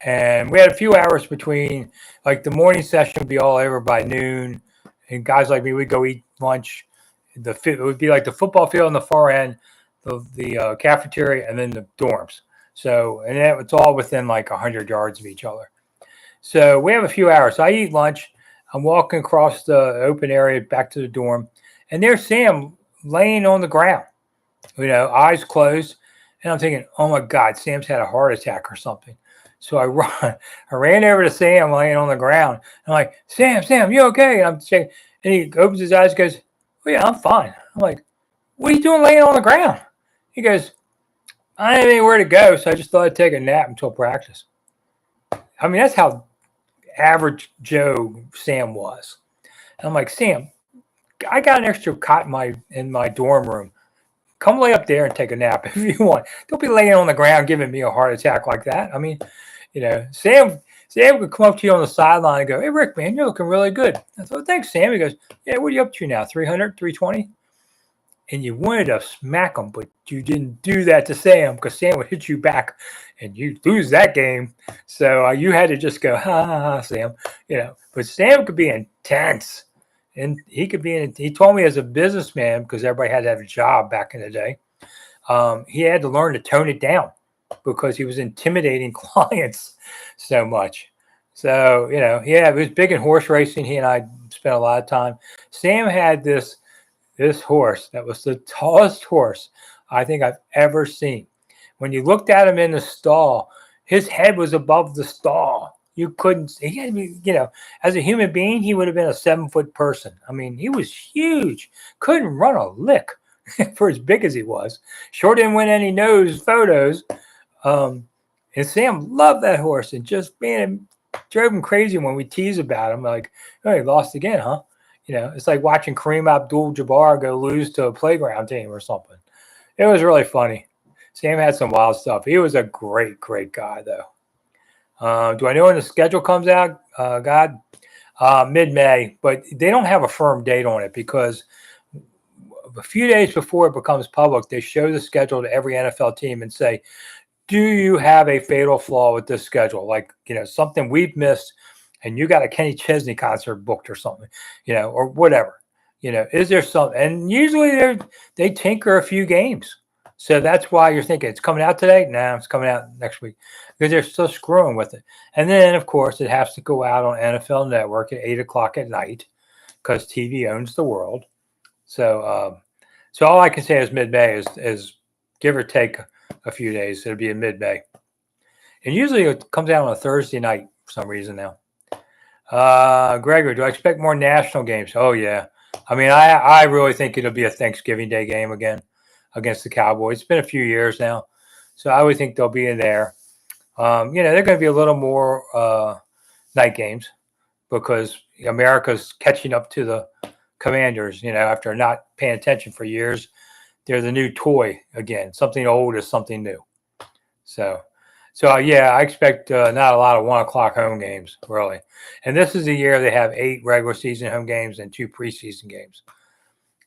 and we had a few hours between, like the morning session would be all over by noon, and guys like me would go eat lunch. It would be like the football field on the far end, the cafeteria, and then the dorms. So, and it's all within like 100 yards of each other. So we have a few hours. So I eat lunch. I'm walking across the open area back to the dorm, and there's Sam laying on the ground, eyes closed. And I'm thinking, oh my God, Sam's had a heart attack or something. So I ran over to Sam laying on the ground. I'm like, Sam, you okay? And I'm checking, and he opens his eyes and goes, oh yeah, I'm fine. I'm like, what are you doing laying on the ground? He goes, I didn't have anywhere to go, so I just thought I'd take a nap until practice. I mean, that's how average Joe Sam was. And I'm like, Sam, I got an extra cot in my dorm room. Come lay up there and take a nap if you want. Don't be laying on the ground giving me a heart attack like that. I mean, Sam could come up to you on the sideline and go, hey, Rick, man, you're looking really good. I thought, thanks, Sam. He goes, yeah, what are you up to now, 300, 320? And you wanted to smack him, but you didn't do that to Sam because Sam would hit you back and you lose that game. So you had to just go, ha, ha, ha, Sam. But Sam could be intense. And he told me as a businessman, because everybody had to have a job back in the day, he had to learn to tone it down because he was intimidating clients so much. So, it was big in horse racing. He and I spent a lot of time. Sam had this horse that was the tallest horse I think I've ever seen. When you looked at him in the stall, his head was above the stall. You couldn't, he had to be, as a human being, he would have been a 7-foot person. I mean, he was huge, couldn't run a lick for as big as he was. Sure didn't win any nose photos. And Sam loved that horse and just, man, it drove him crazy when we tease about him. Like, oh, he lost again, huh? It's like watching Kareem Abdul-Jabbar go lose to a playground team or something. It was really funny. Sam had some wild stuff. He was a great, great guy, though. Do I know when the schedule comes out? God, mid-May, but they don't have a firm date on it because a few days before it becomes public, they show the schedule to every NFL team and say, do you have a fatal flaw with this schedule? Like, something we've missed and you got a Kenny Chesney concert booked or something, or whatever, is there something? And usually they tinker a few games. So that's why you're thinking it's coming out today. No, it's coming out next week because they're still screwing with it. And then, of course, it has to go out on NFL Network at 8 o'clock at night because TV owns the world. So all I can say is mid-May is give or take a few days. It'll be in mid-May. And usually it comes out on a Thursday night for some reason now. Gregor, do I expect more national games? Oh, yeah. I mean, I really think it'll be a Thanksgiving Day game again against the Cowboys. It's been a few years now. So I would think they'll be in there. They're going to be a little more night games because America's catching up to the Commanders, after not paying attention for years. They're the new toy again. Something old is something new. So I expect not a lot of 1 o'clock home games, really. And this is the year they have 8 regular season home games and 2 preseason games.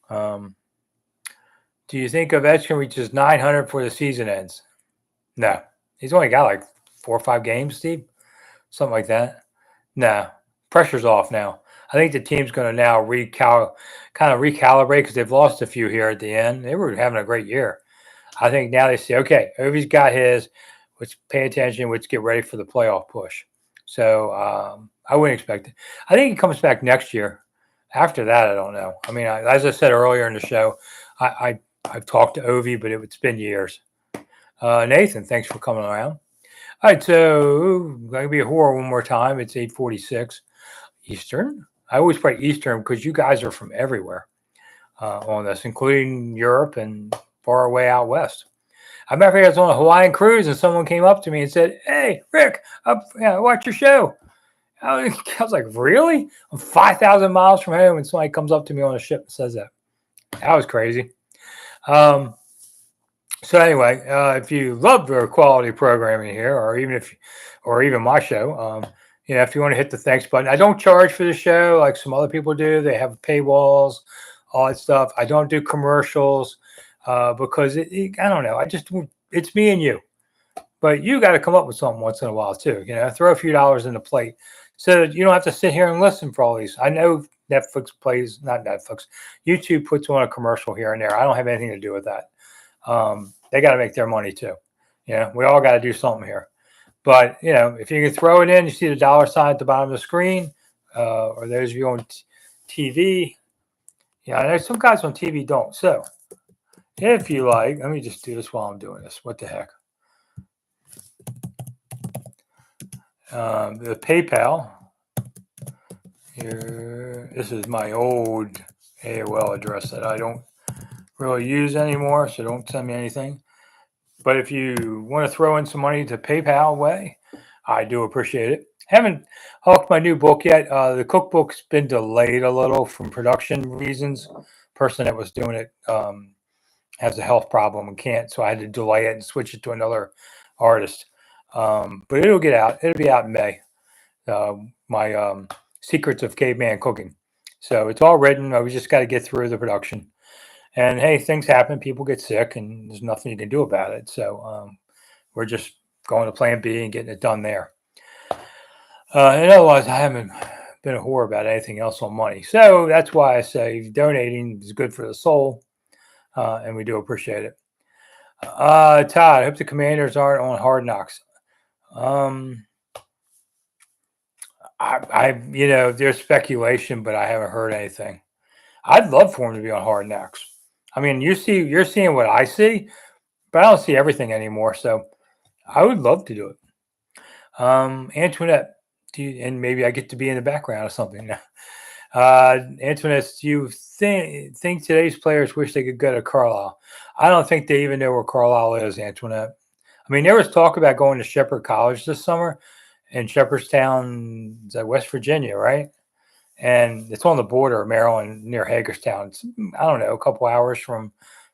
Do you think Ovechkin reaches 900 before the season ends? No. He's only got like 4 or 5 games, Steve. Something like that. No. Pressure's off now. I think the team's going to now recalibrate because they've lost a few here at the end. They were having a great year. I think now they say, okay, Ovi's got his. Let's pay attention. Let's get ready for the playoff push. So I wouldn't expect it. I think he comes back next year. After that, I don't know. I mean, as I said earlier in the show, I've talked to Ovi, but it's been years. Nathan, thanks for coming around. All right, so I'm going to be a horror one more time. It's 8:46 Eastern. I always play Eastern because you guys are from everywhere on this, including Europe and far away out west. I remember I was on a Hawaiian cruise and someone came up to me and said, "Hey, Rick, I watch your show." I was like, "Really? I'm 5,000 miles from home and somebody comes up to me on a ship and says that." That was crazy. So anyway, if you love the quality programming here, or even my show, if you want to hit the thanks button, I don't charge for the show like some other people do. They have paywalls, all that stuff. I don't do commercials because I don't know. It's me and you, but you got to come up with something once in a while too. Throw a few dollars in the plate so that you don't have to sit here and listen for all these. I know not Netflix. YouTube puts on a commercial here and there. I don't have anything to do with that. They got to make their money too. We all got to do something here. But, if you can throw it in, you see the dollar sign at the bottom of the screen, or those of you on TV. I know some guys on TV don't. So if you like, let me just do this while I'm doing this. What the heck? The PayPal. Here, this is my old AOL address that I don't really use anymore, so don't send me anything. But if you want to throw in some money to PayPal way, I do appreciate it. Haven't hawked my new book yet. The cookbook's been delayed a little from production reasons. Person that was doing it has a health problem and can't, so I had to delay it and switch it to another artist. But it'll get out. It'll be out in May. My Secrets of Caveman Cooking. So it's all written. We just got to get through the production. And hey, things happen. People get sick, and there's nothing you can do about it. So we're just going to Plan B and getting it done there. And otherwise, I haven't been a whore about anything else on money. So that's why I say donating is good for the soul, and we do appreciate it. Todd, I hope the Commanders aren't on Hard Knocks. There's speculation, but I haven't heard anything. I'd love for him to be on Hard Knocks. I mean, you're seeing what I see, but I don't see everything anymore. So I would love to do it. Antoinette, and maybe I get to be in the background or something. Antoinette, do you think today's players wish they could go to Carlisle? I don't think they even know where Carlisle is, Antoinette. I mean, there was talk about going to Shepherd College this summer in Shepherdstown, is that West Virginia, right? And it's on the border of Maryland near Hagerstown. It's, I don't know, a couple hours from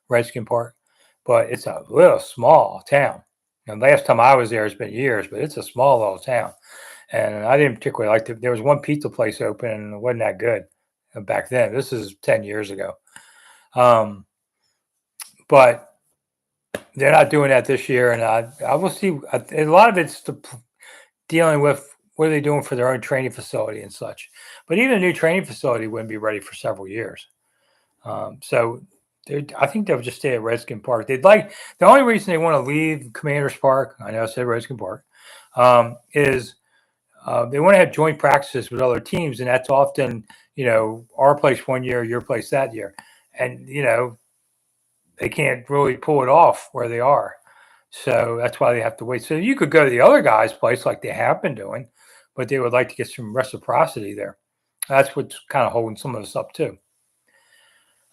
Redskin Park, but it's a little small town. And last time I was there, it's been years, but it's a small little town. And I didn't particularly like it. There was one pizza place open and it wasn't that good back then. This is 10 years ago. But they're not doing that this year. And I will see. A lot of it's dealing with what are they doing for their own training facility and such. But even a new training facility wouldn't be ready for several years. So I think they'll just stay at Redskin Park. The only reason they want to leave Commanders Park, I know I said Redskin Park, is they want to have joint practices with other teams, and that's often, our place one year, your place that year. And, they can't really pull it off where they are. So that's why they have to wait. So you could go to the other guy's place like they have been doing, but they would like to get some reciprocity there. That's what's kind of holding some of us up too.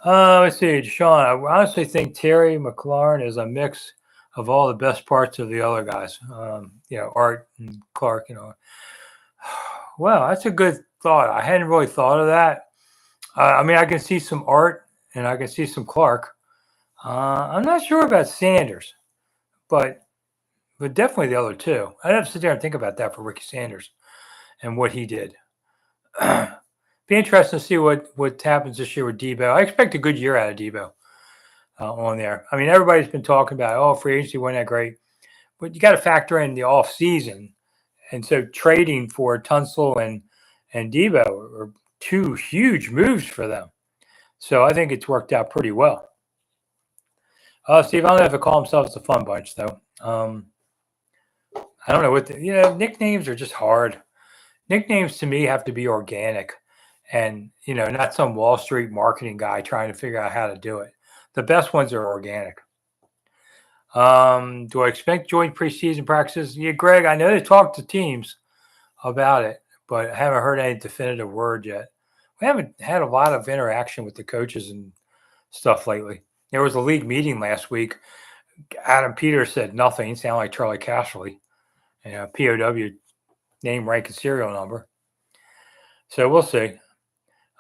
Let's see, Sean. I honestly think Terry McLaurin is a mix of all the best parts of the other guys. Art and Clark. Well, that's a good thought. I hadn't really thought of that. I mean, I can see some Art and I can see some Clark. I'm not sure about Sanders, but definitely the other two. I'd have to sit there and think about that for Ricky Sanders and what he did. Be interesting to see what happens this year with Debo. I expect a good year out of Debo on there. I mean, everybody's been talking about, free agency wasn't that great, but you got to factor in the off season, and so trading for Tunsil and Debo are two huge moves for them. So I think it's worked out pretty well. Steve, I don't have to call themselves the Fun Bunch though. I don't know what nicknames are just hard. Nicknames to me have to be organic. And, not some Wall Street marketing guy trying to figure out how to do it. The best ones are organic. Do I expect joint preseason practices? Yeah, Greg, I know they talked to teams about it, but I haven't heard any definitive word yet. We haven't had a lot of interaction with the coaches and stuff lately. There was a league meeting last week. Adam Peters said nothing. Sounded like Charlie Cashley. POW, name, rank, and serial number. So we'll see.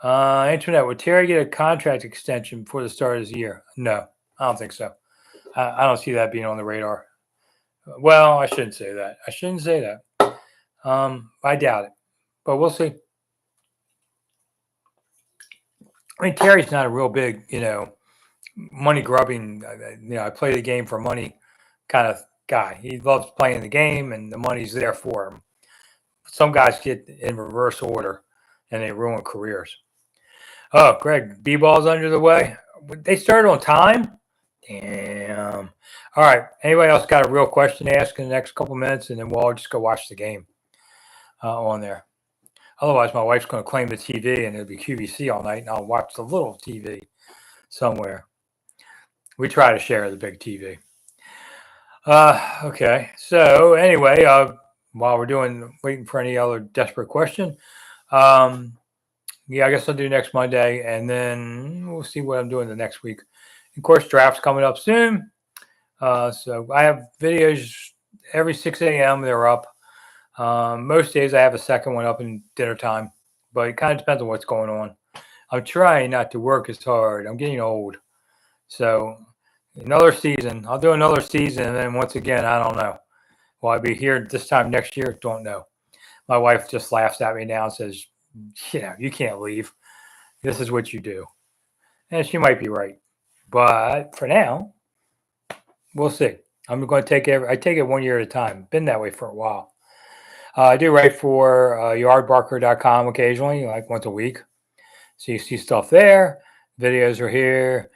Internet, would Terry get a contract extension before the start of the year? No, I don't think so. I don't see that being on the radar. Well, I shouldn't say that. I doubt it, but we'll see. I mean, Terry's not a real big, money grubbing, I play the game for money kind of guy. He loves playing the game and the money's there for him. Some guys get in reverse order and they ruin careers. Oh, Greg, B-ball's under the way. They started on time? Damn. All right. Anybody else got a real question to ask in the next couple minutes, and then we'll all just go watch the game on there. Otherwise, my wife's going to claim the TV, and it'll be QVC all night, and I'll watch the little TV somewhere. We try to share the big TV. Okay. So anyway, while we're waiting for any other desperate question, I guess I'll do next Monday, and then we'll see what I'm doing the next week. Of course, draft's coming up soon. So I have videos every 6 a.m. They're up. Most days I have a second one up in dinner time, but it kind of depends on what's going on. I'm trying not to work as hard. I'm getting old. So another season. I'll do another season, and then once again, I don't know. Will I be here this time next year? Don't know. My wife just laughs at me now and says, you can't leave. This is what you do. And she might be right. But for now, we'll see. I'm going to take it 1 year at a time. Been that way for a while. I do write for yardbarker.com occasionally, like once a week. So you see stuff there. Videos are here.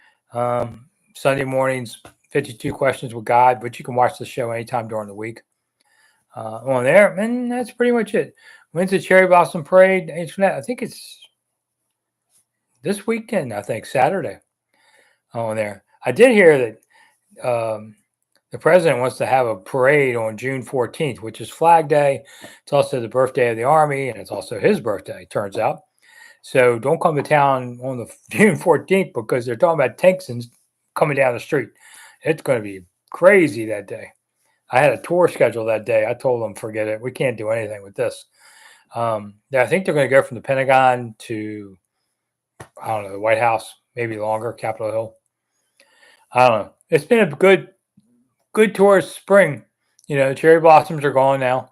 Sunday mornings, 52 questions with God, but you can watch the show anytime during the week on there. And that's pretty much it. When's the Cherry Blossom Parade? Internet? I think it's this weekend, Saturday on there. I did hear that the president wants to have a parade on June 14th, which is Flag Day. It's also the birthday of the Army, and it's also his birthday, turns out. So don't come to town on the June 14th because they're talking about tanks and coming down the street. It's going to be crazy that day. I had a tour scheduled that day. I told them, forget it. We can't do anything with this. I think they're going to go from the Pentagon to, I don't know, the White House, maybe longer, Capitol Hill. I don't know. It's been a good tourist spring. Cherry blossoms are gone now.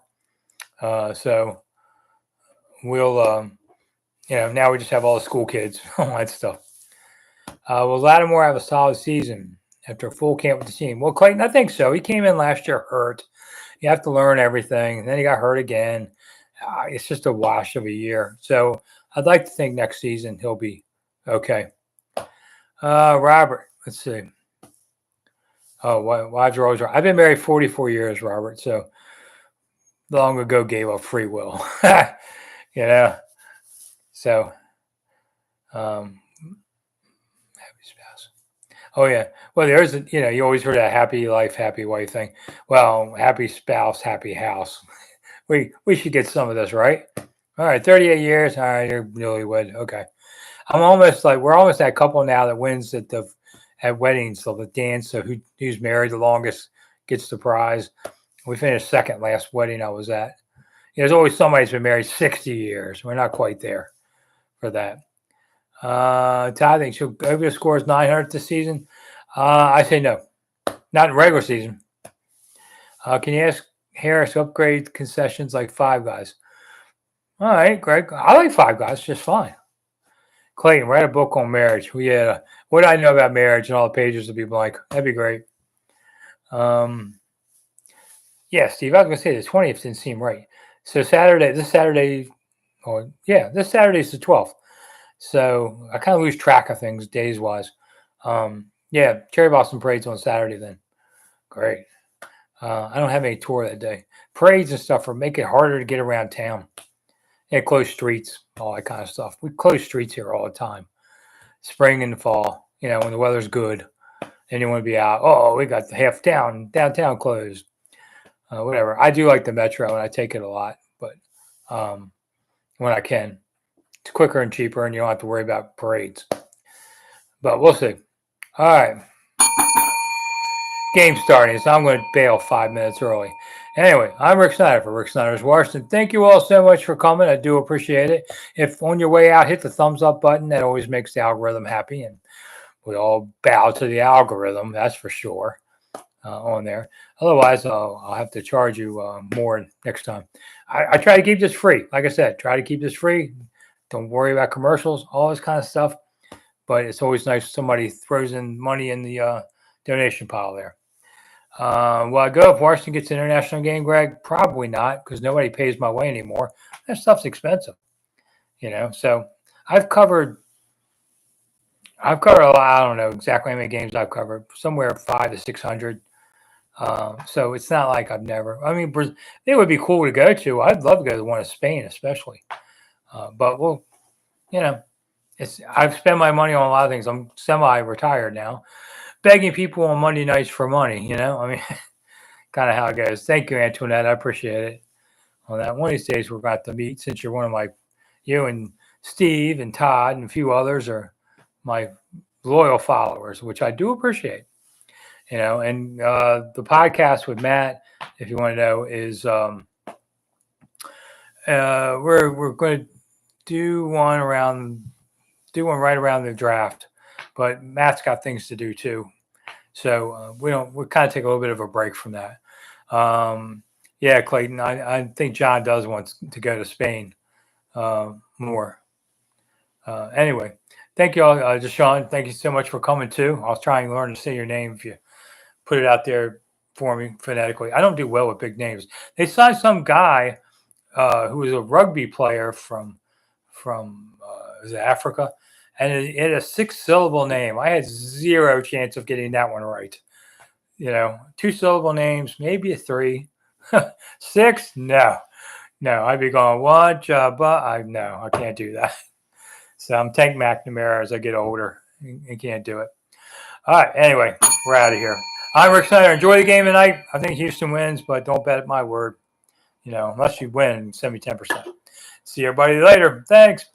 So we'll, now we just have all the school kids, all that stuff. Will Lattimore have a solid season after a full camp with the team? Well, Clayton, I think so. He came in last year hurt. You have to learn everything. And then he got hurt again. It's just a wash of a year. So I'd like to think next season he'll be okay. Robert, let's see. Oh, wives are always right. I've been married 44 years, Robert. So long ago gave up free will. So happy spouse. Oh yeah. Well, there's you always heard that happy life, happy wife thing. Well, happy spouse, happy house. We should get some of this, right? All right, 38 years. All right, you're newlywed. Okay. We're almost that couple now that wins at weddings, so the dance. So who's married the longest gets the prize. We finished second last wedding I was at. There's always somebody who's been married 60 years. We're not quite there for that. Todd thinks she'll over the scores 900 this season. I say no, not in regular season. Can you ask Harris to upgrade concessions like Five Guys? All right, Greg. I like Five Guys just fine. Clayton, write a book on marriage. Yeah, what do I know about marriage and all the pages would be blank. That'd be great. Yeah, Steve, I was gonna say the 20th didn't seem right. So this Saturday, this Saturday's the 12th. So I kind of lose track of things days wise. Yeah, Cherry Blossom Parade's on Saturday then. Great. I don't have any tour that day. Parades and stuff are make it harder to get around town. Yeah, close streets, all that kind of stuff. We close streets here all the time. Spring and fall, when the weather's good and you want to be out. Oh, we got half downtown closed. Whatever. I do like the metro and I take it a lot, but when I can, it's quicker and cheaper and you don't have to worry about parades. But we'll see. All right. Game starting, so I'm going to bail 5 minutes early. Anyway, I'm Rick Snider for Rick Snider's Washington. Thank you all so much for coming. I do appreciate it. If on your way out, hit the thumbs up button. That always makes the algorithm happy. And we all bow to the algorithm, that's for sure, on there. Otherwise, I'll have to charge you more next time. I try to keep this free. Like I said, try to keep this free. Don't worry about commercials, all this kind of stuff. But it's always nice if somebody throws in money in the donation pile there. Will I go if Washington gets an international game, Greg? Probably not, because nobody pays my way anymore. That stuff's expensive, So I've covered a lot. I don't know exactly how many games I've covered. Somewhere 500 to 600. So it's not like I've never. I mean, it would be cool to go to. I'd love to go to one in Spain, especially. But I've spent my money on a lot of things. I'm semi-retired now. Begging people on Monday nights for money, I mean, kind of how it goes. Thank you, Antoinette. I appreciate it. On that, one of these days we're about to meet, since you're one of you and Steve and Todd and a few others are my loyal followers, which I do appreciate. And the podcast with Matt, if you want to know, is we're going to do one right around the draft. But Matt's got things to do too, so we kind of take a little bit of a break from that. Yeah, Clayton, I think John does want to go to Spain more. Anyway, thank you all, Deshaun. Thank you so much for coming too. I'll try and learn to say your name if you put it out there for me phonetically. I don't do well with big names. They signed some guy who was a rugby player from Africa. And it had a 6-syllable name. I had zero chance of getting that one right. 2-syllable names, maybe a 3. 6? No. I'd be going, what? I can't do that. So I'm Tank McNamara as I get older. I can't do it. All right. Anyway, we're out of here. I'm Rick Snider. Enjoy the game tonight. I think Houston wins, but don't bet my word. Unless you win, send me 10%. See everybody later. Thanks.